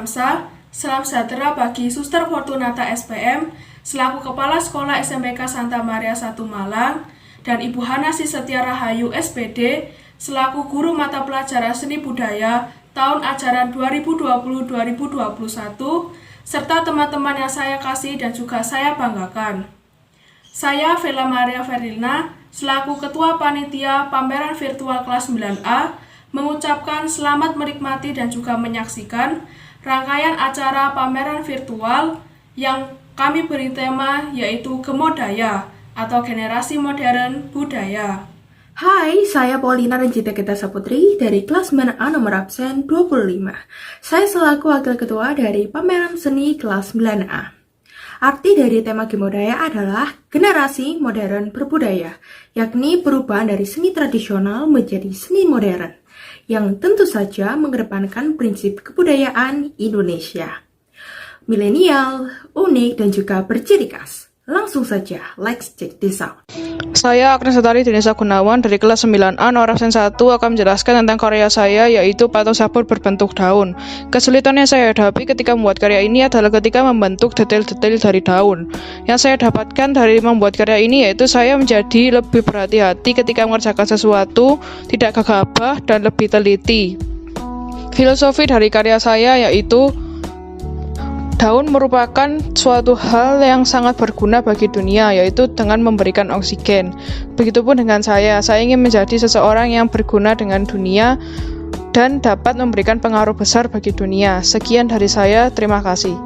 Samsa. Salam sejahtera bagi Suster Fortunata SPM selaku Kepala Sekolah SMPK Santa Maria 1 Malang dan Ibu Hanasi Setia Rahayu SPD selaku Guru Mata Pelajaran Seni Budaya tahun ajaran 2020-2021 serta teman-teman yang saya kasih dan juga saya banggakan. Saya Vela Maria Ferdilna selaku Ketua Panitia Pameran Virtual Kelas 9A mengucapkan selamat menikmati dan juga menyaksikan rangkaian acara pameran virtual yang kami beri tema yaitu Gemodaya atau Generasi Modern Budaya. Hai, saya Paulina Renjita Ketasa Putri dari kelas 9A nomor absen 25. Saya selaku Wakil Ketua dari Pameran Seni kelas 9A. Arti dari tema Gemodaya adalah generasi modern berbudaya, yakni perubahan dari seni tradisional menjadi seni modern, yang tentu saja mengedepankan prinsip kebudayaan Indonesia. Milenial, unik, dan juga berciri khas. Langsung saja, let's check this out. Saya Agnes Setari Dinesa Gunawan dari kelas 9A nomor absen 1 akan menjelaskan tentang karya saya yaitu patung sabun berbentuk daun. Kesulitan yang saya hadapi ketika membuat karya ini adalah ketika membentuk detail-detail dari daun. Yang saya dapatkan dari membuat karya ini yaitu saya menjadi lebih berhati-hati ketika mengerjakan sesuatu, tidak gegabah dan lebih teliti. Filosofi dari karya saya yaitu daun merupakan suatu hal yang sangat berguna bagi dunia, yaitu dengan memberikan oksigen. Begitupun dengan saya ingin menjadi seseorang yang berguna dengan dunia dan dapat memberikan pengaruh besar bagi dunia. Sekian dari saya, terima kasih.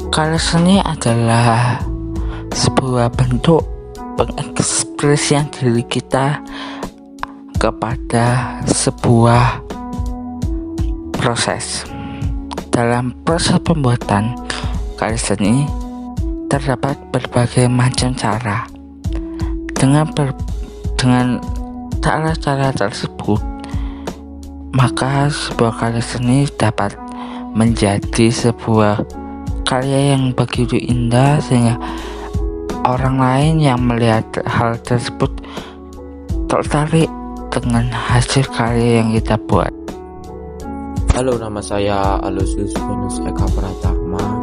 Karya seni adalah sebuah bentuk pengekspresian diri kita kepada sebuah proses. Dalam proses pembuatan karya seni terdapat berbagai macam cara. Dengan cara-cara tersebut, maka sebuah karya seni dapat menjadi sebuah karya yang begitu indah sehingga orang lain yang melihat hal tersebut tertarik dengan hasil karya yang kita buat. Halo, nama saya Aloysius Venus Eka Pratama.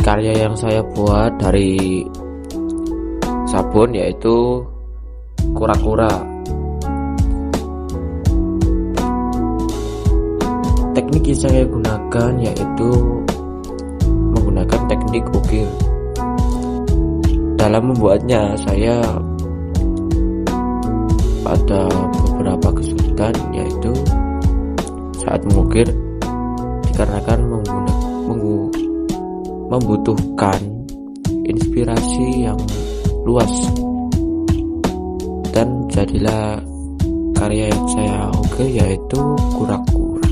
Karya yang saya buat dari sabun yaitu kura-kura. Teknik yang saya gunakan yaitu menggunakan teknik ukir. Dalam membuatnya saya ada beberapa kesulitan, yaitu saat mengukir dikarenakan membutuhkan inspirasi yang luas, dan jadilah karya yang saya ukir yaitu kura-kura.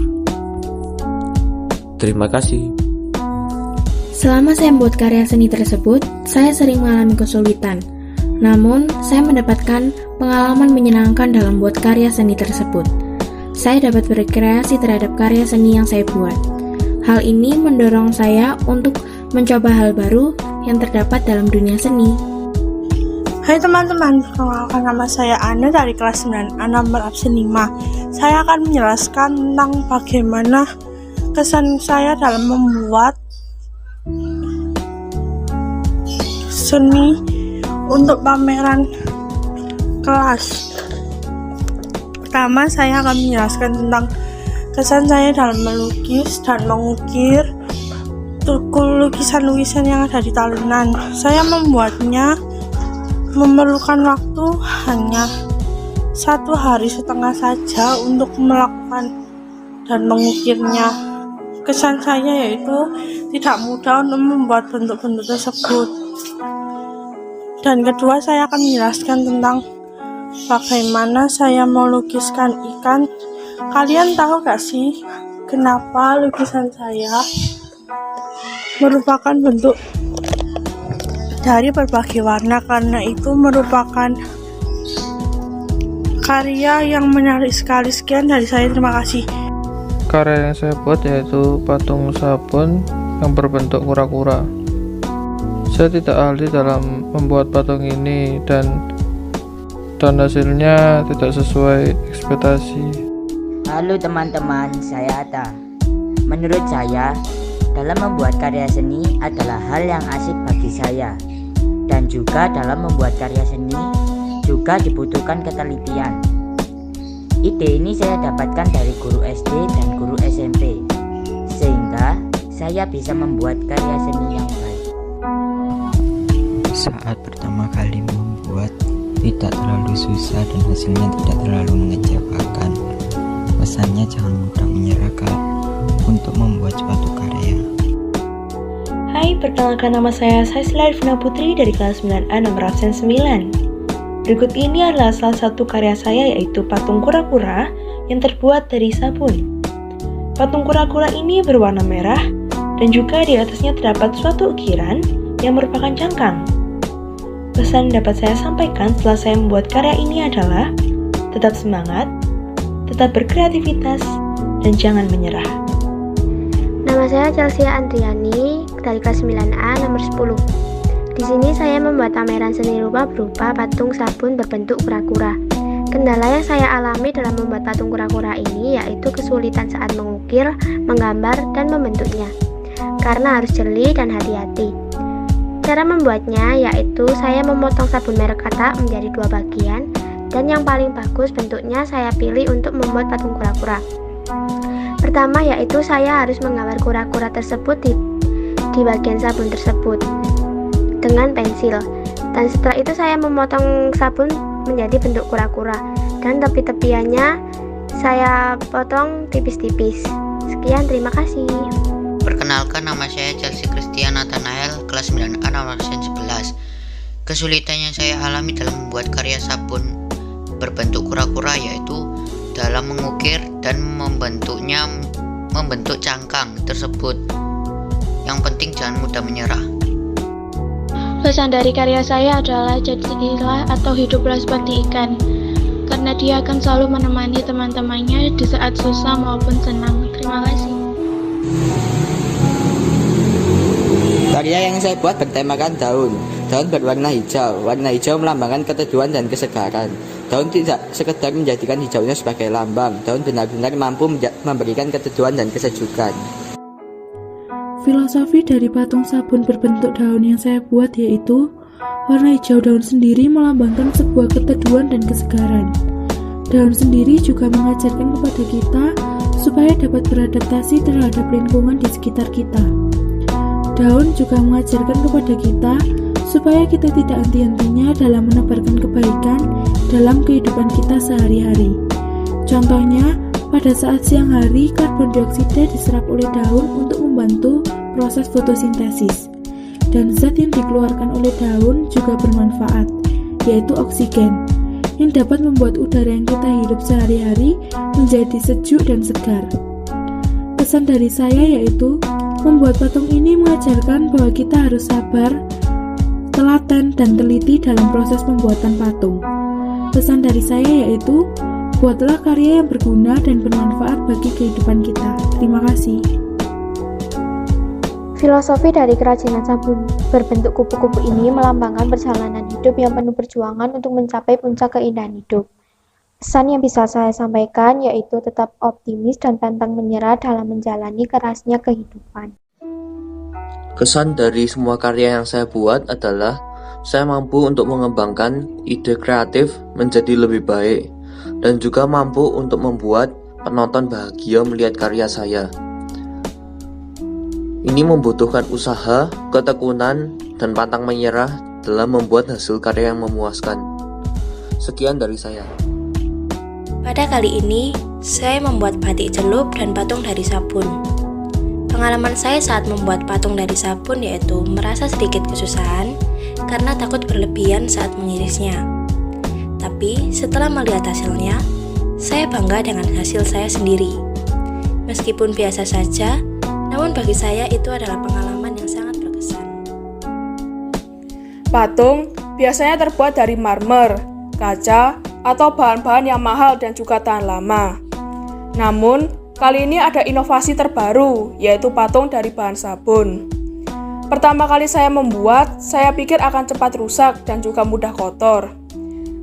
Terima kasih. Selama saya membuat karya seni tersebut, saya sering mengalami kesulitan. Namun, saya mendapatkan pengalaman menyenangkan dalam membuat karya seni tersebut. Saya dapat berkreasi terhadap karya seni yang saya buat. Hal ini mendorong saya untuk mencoba hal baru yang terdapat dalam dunia seni. Hai teman-teman, perkenalkan nama saya Ana dari kelas 9A nomor absen 5. Saya akan menjelaskan tentang bagaimana kesan saya dalam membuat seni untuk pameran kelas. Pertama, saya akan menjelaskan tentang kesan saya dalam melukis dan mengukir lukisan-lukisan yang ada di talenan. Saya membuatnya memerlukan waktu hanya 1,5 hari saja untuk melakukan dan mengukirnya. Kesan saya yaitu tidak mudah untuk membuat bentuk-bentuk tersebut. Dan kedua, saya akan menjelaskan tentang bagaimana saya melukiskan ikan. Kalian tahu gak sih kenapa lukisan saya merupakan bentuk dari berbagai warna? Karena itu merupakan karya yang menarik sekali. Sekian dari saya, terima kasih. Karya yang saya buat yaitu patung sabun yang berbentuk kura-kura. Saya tidak ahli dalam membuat patung ini dan hasilnya tidak sesuai ekspektasi. Halo teman-teman, saya Ata. Menurut saya, dalam membuat karya seni adalah hal yang asik bagi saya. Dan juga dalam membuat karya seni juga dibutuhkan ketelitian. Ide ini saya dapatkan dari guru SD dan guru SMP, sehingga saya bisa membuat karya seni yang baik. Saat pertama kali membuat, tidak terlalu susah dan hasilnya tidak terlalu mengecewakan. Pesannya jangan mudah menyerah untuk membuat suatu karya. Hai, perkenalkan nama saya Saisla Irvina Putri dari kelas 9A nomor absen 9. Berikut ini adalah salah satu karya saya, yaitu patung kura-kura yang terbuat dari sabun. Patung kura-kura ini berwarna merah dan juga di atasnya terdapat suatu ukiran yang merupakan cangkang. Pesan yang dapat saya sampaikan setelah saya membuat karya ini adalah tetap semangat, tetap berkreativitas, dan jangan menyerah. Nama saya Chelsea Andriani dari kelas 9A nomor 10. Di sini saya membuat pameran seni rupa berupa patung sabun berbentuk kura-kura. Kendala yang saya alami dalam membuat patung kura-kura ini yaitu kesulitan saat mengukir, menggambar, dan membentuknya. Karena harus jeli dan hati-hati. Cara membuatnya yaitu saya memotong sabun merek Kata menjadi 2 bagian, dan yang paling bagus bentuknya saya pilih untuk membuat patung kura-kura. Pertama yaitu saya harus menggambar kura-kura tersebut di bagian sabun tersebut dengan pensil, dan setelah itu saya memotong sabun menjadi bentuk kura-kura dan tepi-tepiannya saya potong tipis-tipis. Sekian, terima kasih. Perkenalkan, nama saya Chelsea Christian Nathanael, kelas 9A nomor absen 11. Kesulitan yang saya alami dalam membuat karya sabun berbentuk kura-kura yaitu dalam mengukir dan membentuk cangkang tersebut. Yang penting jangan mudah menyerah. Pesan dari karya saya adalah jadilah atau hiduplah seperti ikan, karena dia akan selalu menemani teman-temannya di saat susah maupun senang. Terima kasih. Karya yang saya buat bertemakan daun. Daun berwarna hijau. Warna hijau melambangkan keteduhan dan kesegaran. Daun tidak sekedar menjadikan hijaunya sebagai lambang. Daun benar-benar mampu memberikan keteduhan dan kesejukan. Filosofi dari patung sabun berbentuk daun yang saya buat yaitu warna hijau daun sendiri melambangkan sebuah keteduhan dan kesegaran. Daun sendiri juga mengajarkan kepada kita supaya dapat beradaptasi terhadap lingkungan di sekitar kita. Daun juga mengajarkan kepada kita supaya kita tidak henti-hentinya dalam menebarkan kebaikan dalam kehidupan kita sehari-hari. Contohnya, pada saat siang hari, karbon dioksida diserap oleh daun untuk membantu proses fotosintesis. Dan zat yang dikeluarkan oleh daun juga bermanfaat, yaitu oksigen, yang dapat membuat udara yang kita hidup sehari-hari menjadi sejuk dan segar. Pesan dari saya yaitu, membuat patung ini mengajarkan bahwa kita harus sabar, telaten, dan teliti dalam proses pembuatan patung. Pesan dari saya yaitu, buatlah karya yang berguna dan bermanfaat bagi kehidupan kita. Terima kasih. Filosofi dari kerajinan sabun berbentuk kupu-kupu ini melambangkan perjalanan hidup yang penuh perjuangan untuk mencapai puncak keindahan hidup. Pesan yang bisa saya sampaikan yaitu tetap optimis dan pantang menyerah dalam menjalani kerasnya kehidupan. Kesan dari semua karya yang saya buat adalah saya mampu untuk mengembangkan ide kreatif menjadi lebih baik dan juga mampu untuk membuat penonton bahagia melihat karya saya. Ini membutuhkan usaha, ketekunan, dan pantang menyerah dalam membuat hasil karya yang memuaskan. Sekian dari saya. Pada kali ini, saya membuat batik celup dan patung dari sabun. Pengalaman saya saat membuat patung dari sabun yaitu merasa sedikit kesusahan karena takut berlebihan saat mengirisnya. Tapi setelah melihat hasilnya, saya bangga dengan hasil saya sendiri. Meskipun biasa saja, namun bagi saya itu adalah pengalaman yang sangat berkesan. Patung biasanya terbuat dari marmer, kaca, atau bahan-bahan yang mahal dan juga tahan lama. Namun, kali ini ada inovasi terbaru, yaitu patung dari bahan sabun. Pertama kali saya membuat, saya pikir akan cepat rusak dan juga mudah kotor.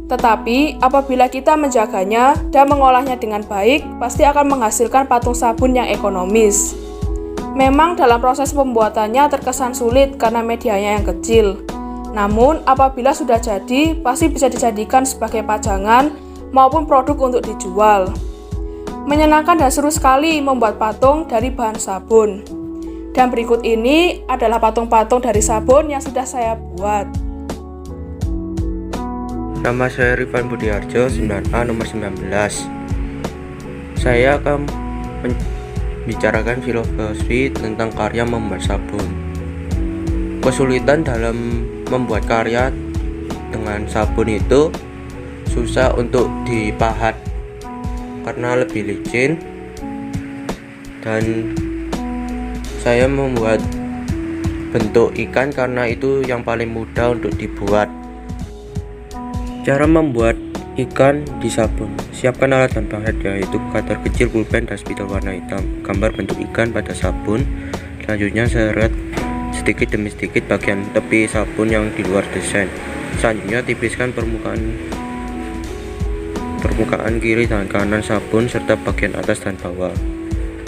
Tetapi, apabila kita menjaganya dan mengolahnya dengan baik, pasti akan menghasilkan patung sabun yang ekonomis. Memang dalam proses pembuatannya terkesan sulit karena medianya yang kecil. Namun, apabila sudah jadi, pasti bisa dijadikan sebagai pajangan maupun produk untuk dijual. Menyenangkan dan seru sekali membuat patung dari bahan sabun. Dan berikut ini adalah patung-patung dari sabun yang sudah saya buat. Nama saya Rifan Budiarjo, 9A nomor 19. Saya akan membicarakan filosofi tentang karya membuat sabun. Kesulitan dalam membuat karya dengan sabun itu susah untuk dipahat karena lebih licin, dan saya membuat bentuk ikan karena itu yang paling mudah untuk dibuat. Cara membuat ikan di sabun: siapkan alat dan bahan yaitu cutter kecil, pulpen, dan spidol warna hitam. Gambar bentuk ikan pada sabun. Selanjutnya seret sedikit demi sedikit bagian tepi sabun yang di luar desain. Selanjutnya tipiskan permukaan kiri dan kanan sabun serta bagian atas dan bawah.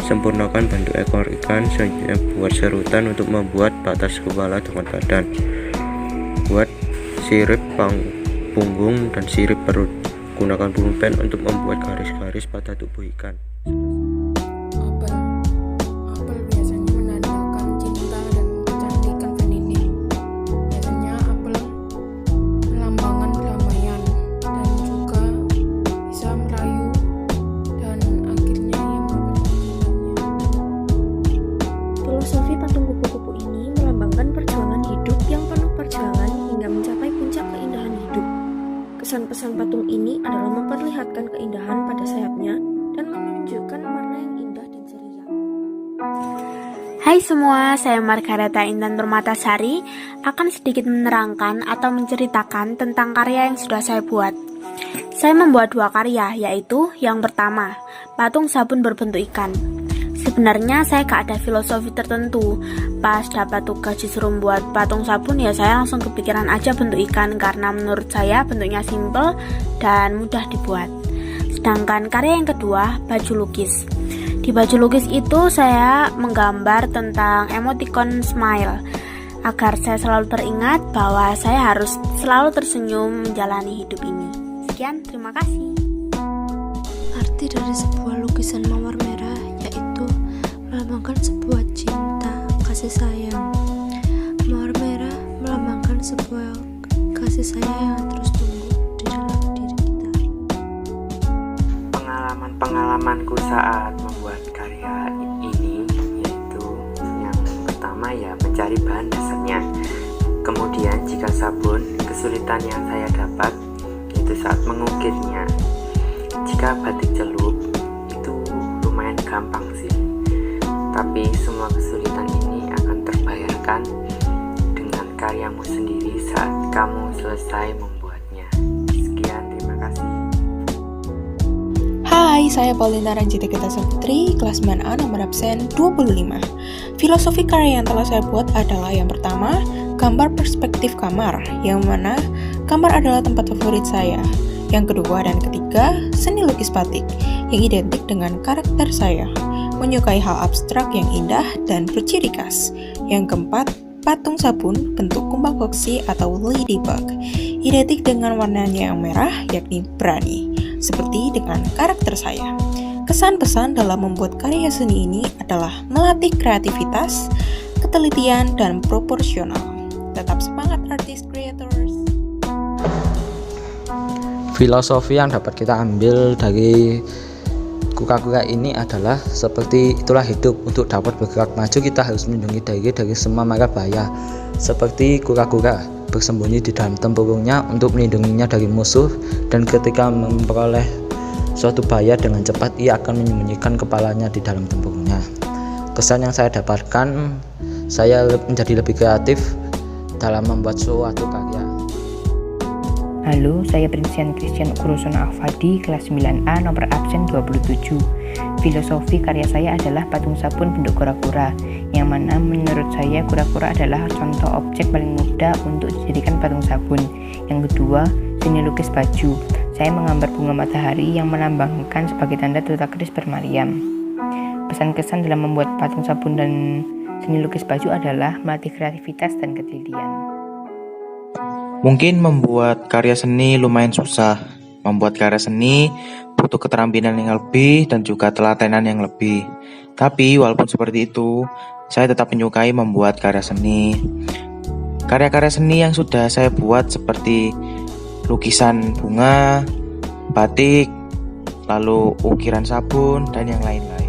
Sempurnakan bentuk ekor ikan. Selanjutnya buat serutan untuk membuat batas kepala dengan badan. Buat sirip punggung dan sirip perut. Gunakan pulpen untuk membuat garis-garis pada tubuh ikan. Apel biasanya menandakan cinta dan kecantikan feminin. Biasanya apel melambangkan kedamaian dan juga bisa merayu, dan akhirnya ia mendapatkan cintanya. Filosofi patung kupu-kupu ini melambangkan perjuangan hidup yang penuh perjuangan hingga mencapai puncak keindahan hidup. Kesan-pesan patung ini adalah memperlihatkan keindahan pada sayapnya dan menunjukkan warna yang indah dan ceria. Hai semua, saya Margareta Intan Permatasari akan sedikit menerangkan atau menceritakan tentang karya yang sudah saya buat. Saya membuat 2 karya, yaitu yang pertama, patung sabun berbentuk ikan. Sebenarnya saya gak ada filosofi tertentu. Pas dapat tugas disuruh buat patung sabun, ya saya langsung kepikiran aja bentuk ikan karena menurut saya bentuknya simple dan mudah dibuat. Sedangkan karya yang kedua, baju lukis. Di baju lukis itu saya menggambar tentang emoticon smile agar saya selalu teringat bahwa saya harus selalu tersenyum menjalani hidup ini. Sekian, terima kasih. Arti dari sebuah lukisan mawar merah yaitu melambangkan sebuah cinta, kasih sayang. Mawar merah melambangkan sebuah kasih sayang yang terus tumbuh di dalam diri kita. Pengalamanku saat membuat karya ini yaitu yang pertama ya mencari bahan dasarnya. Kemudian jika sabun, kesulitan yang saya dapat itu saat mengukirnya. Jika batik celup itu lumayan gampang sih, tapi semua kesulitan ini akan terbayarkan dengan karyamu sendiri saat kamu selesai membuatnya. Sekian, terima kasih. Hai, saya Paulina Ranjita Ketasa Putri, kelas 9A nomor absen 25. Filosofi karya yang telah saya buat adalah yang pertama, gambar perspektif kamar, yang mana kamar adalah tempat favorit saya. Yang kedua dan ketiga, seni lukis batik, yang identik dengan karakter saya. Menyukai hal abstrak yang indah dan berciri khas. Yang keempat, patung sabun bentuk kumbang foxy atau ladybug, identik dengan warnanya yang merah, yakni berani, seperti dengan karakter saya. Kesan-pesan dalam membuat karya seni ini adalah melatih kreativitas, ketelitian, dan proporsional. Tetap semangat artis creators. Filosofi yang dapat kita ambil dari kura-kura ini adalah seperti itulah hidup. Untuk dapat bergerak maju, kita harus melindungi diri dari semua mara bahaya. Seperti kura-kura bersembunyi di dalam tempurungnya untuk melindunginya dari musuh, dan ketika memperoleh suatu bahaya dengan cepat, ia akan menyembunyikan kepalanya di dalam tempurungnya. Kesan yang saya dapatkan, saya menjadi lebih kreatif dalam membuat suatu karya. Halo, saya Prinsian Christian Kurosona Afadi, kelas 9A nomor absen 27. Filosofi karya saya adalah patung sabun bentuk kura-kura, yang mana menurut saya kura-kura adalah contoh objek paling mudah untuk dijadikan patung sabun. Yang kedua, seni lukis baju. Saya menggambar bunga matahari yang melambangkan sebagai tanda Tata Keris Bermariam. Kesan-kesan dalam membuat patung sabun dan seni lukis baju adalah melatih kreativitas dan ketelitian. Mungkin membuat karya seni lumayan susah. Membuat karya seni butuh keterampilan yang lebih dan juga telatenan yang lebih. Tapi walaupun seperti itu, saya tetap menyukai membuat karya seni. Karya-karya seni yang sudah saya buat seperti lukisan bunga, batik, lalu ukiran sabun, dan yang lain-lain.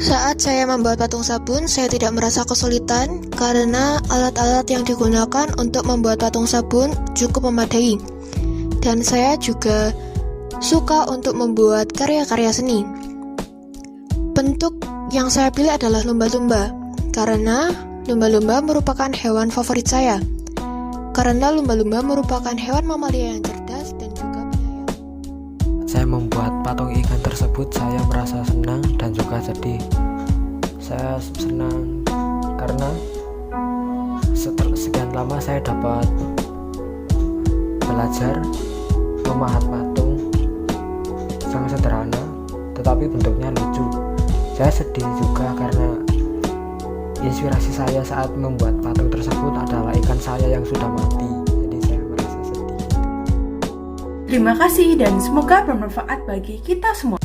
Saat saya membuat patung sabun, saya tidak merasa kesulitan karena alat-alat yang digunakan untuk membuat patung sabun cukup memadai. Dan saya juga suka untuk membuat karya-karya seni. Bentuk yang saya pilih adalah lumba-lumba, karena lumba-lumba merupakan hewan favorit saya. Karena lumba-lumba merupakan hewan mamalia yang cerdas dan juga penyayang. Saya membuat patung ikan tersebut, saya merasa senang dan juga sedih. Saya senang karena setelah sekian lama saya dapat belajar memahat patung sangat sederhana, tetapi bentuknya lucu. Saya sedih juga karena inspirasi saya saat membuat patung tersebut adalah ikan saya yang sudah mati. Jadi saya merasa sedih. Terima kasih dan semoga bermanfaat bagi kita semua.